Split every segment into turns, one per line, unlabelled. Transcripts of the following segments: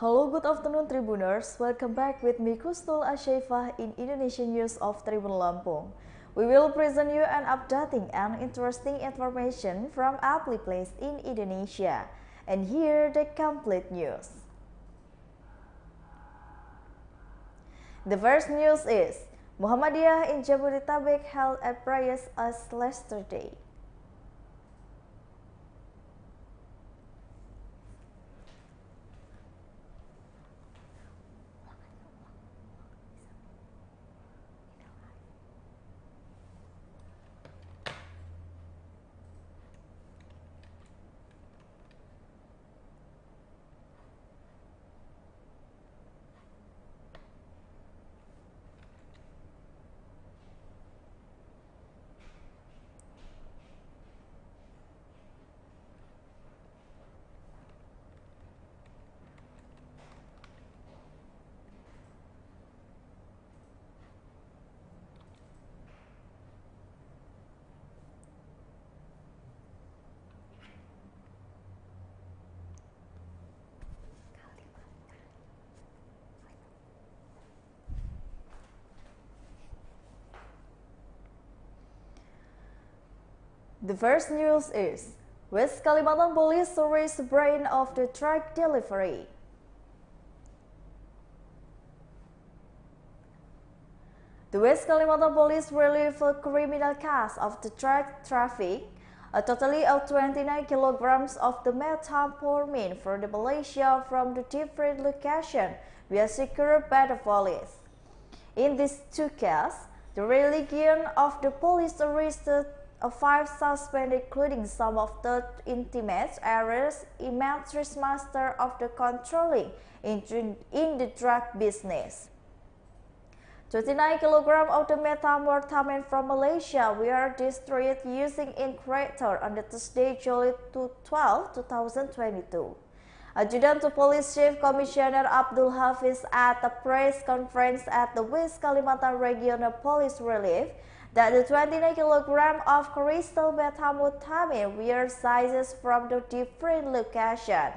Hello, good afternoon Tribuners. Welcome back with me Kusnul Asyaifah in Indonesian News of Tribun Lampung. We will present you an updating and interesting information from every place in Indonesia. And here the complete news. The first news is Muhammadiyah in Jabodetabek held a prayers as yesterday. The first news is West Kalimantan Police arrests brain of the truck delivery. The West Kalimantan Police relieved a criminal case of the truck traffic, a totally of 29 kilograms of the methamphetamine from the Malaysia from the different locations were secured by the police. In these two cases, the religion of the police arrested 5 suspects, including some of the intimate areas immaterial master of the controlling in the drug business. 29 kilograms of the methamphetamine from Malaysia were destroyed using incinerator on the Thursday, July 12, 2022. Adjutant to Police Chief Commissioner Abdul Hafiz at a press conference at the West Kalimantan Regional Police Relief that the 29 kilograms of crystal methamphetamine were seized from the different locations.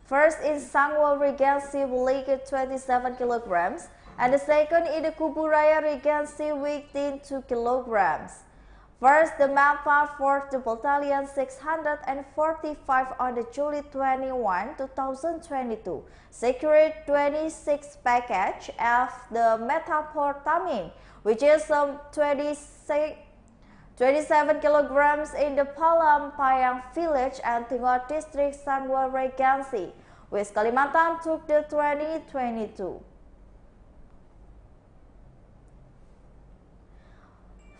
First in Sangwal Regency weighing 27 kilograms, and the second in the Kuburaya Regency weighing 2 kilograms. First, the MAPA 4th Battalion 645 on the July 21, 2022 secured 26 packages of the methamphetamine, which is 27 kilograms in the Palam Payang village and Tingor district Sangwal Regency. West Kalimantan took the 2022.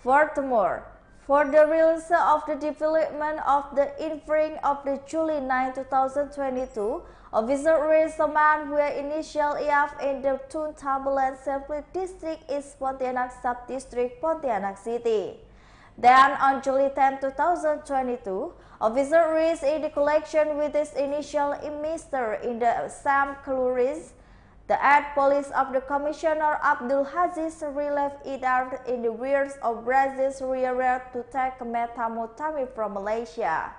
Furthermore, for the release of the development of the evening of the July 9, 2022, officer arrested a man who initial EF in the Tun Tambulan Simply District East Pontianak Sub-District Pontianak City. Then on July 10, 2022, officer arrested in the collection with his initial Mr. in the Sam Cluris. The aid police of the Commissioner Abdul Haziz relieved it out in the rears of Brazil's rear to take methamphetamine from Malaysia.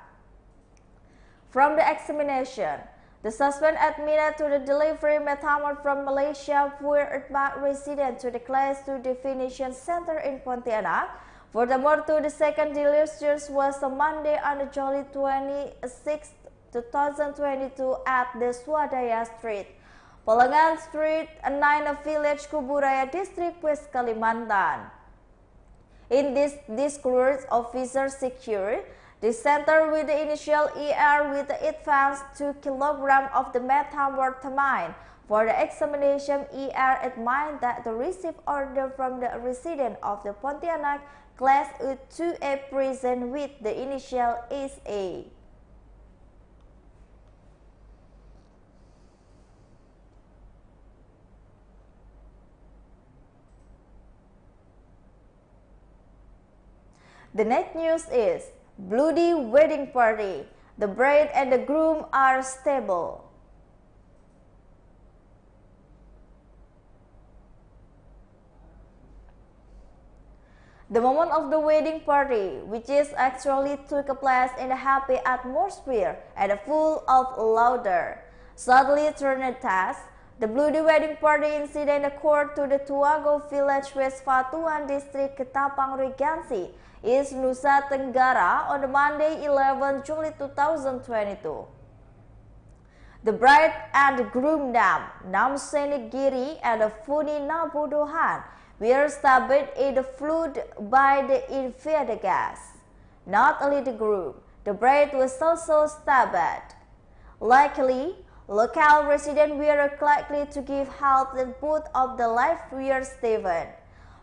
From the examination, the suspect admitted to the delivery methamphetamine from Malaysia were admitted resident to the Class 2 Definition Center in Pontianak. Furthermore, the second delivery was on Monday on July 26, 2022 at the Swadaya Street, Pelengan Street, 9 Village, Kuburaya District, West Kalimantan. In this disclosure, officers secured the center with the initial ER with the advance 2 kilograms of the methamphetamine. For the examination, ER admitted that the received order from the resident of the Pontianak Class 2A prison with the initial SA. The next news is bloody wedding party. The bride and the groom are stable. The moment of the wedding party, which is actually took place in a happy atmosphere and full of laughter, sadly turned task. The bloody wedding party incident occurred to the Tuago village, West Fatuan District, Ketapang Regency, East Nusa Tenggara on Monday, 11 July 2022. The bride and the groom Namseni Giri and Funi Nabudohan were stabbed in the flood by the inferred gas. Not only the groom, the bride was also stabbed. Luckily, local residents were likely to give help and both of the lives were saved.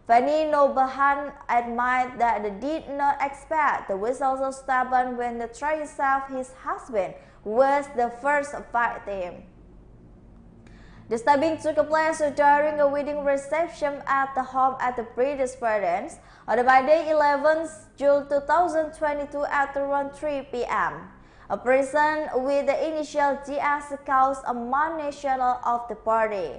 Fanny Nobahan admitted that they did not expect the was also stabbed when the trying to save his husband, who was the first victim. The stabbing took place during a wedding reception at the home at the British parents on Monday, 11 June 2022 at around 3 p.m. A person with the initial GS caused a national of the party.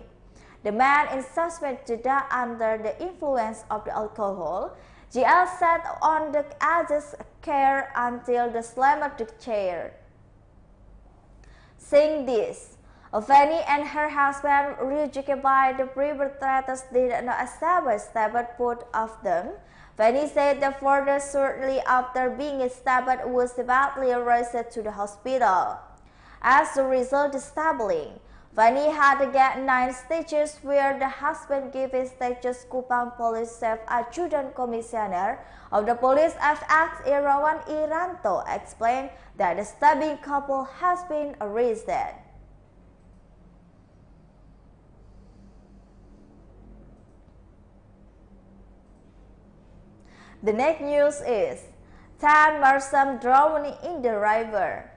The man is suspected to die under the influence of the alcohol. GS sat on the edge's chair until the slammed the chair. Saying this, Fanny and her husband, rejected by the perpetrators, did not establish stabbed both of them. Fanny said that further shortly after being stabbed was badly rushed to the hospital. As a result of stabbing, Fanny had to get 9 stitches, where the husband gave his stitches. Kupang Police Chief Adjutant Commissioner of the Police FX Irawan Iranto explained that the stabbing couple has been arrested. The next news is Tan Marsam drowning in the river.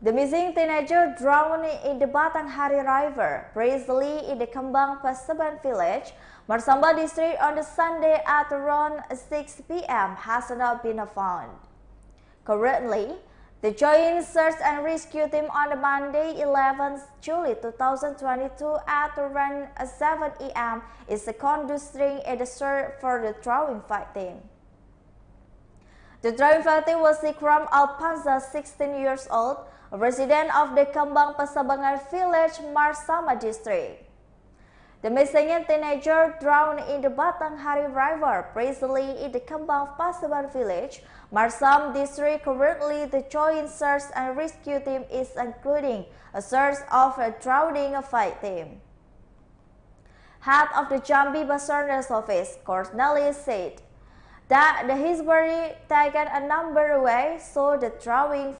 The missing teenager drowned in the Batanghari River, precisely in the Kembang Pasaban village, Marsamba district on the Sunday at around 6 p.m. has not been found. Currently, the Joint Search and Rescue Team on Monday, 11 July 2022 at around 7 a.m. is conducting in the search for the drowning victim. The drowning victim was Ikram Alpanza, 16 years old, a resident of the Kembang Pasabangan village, Marsama district. The missing teenager drowned in the Batanghari River, precisely in the Kembang Pasaban village, Marsam district. Currently, the Joint Search and Rescue Team is including a search of a drowning victim. Head of the Jambi Basarnas office, Cornelis, said that his body taken a number away, so the drowning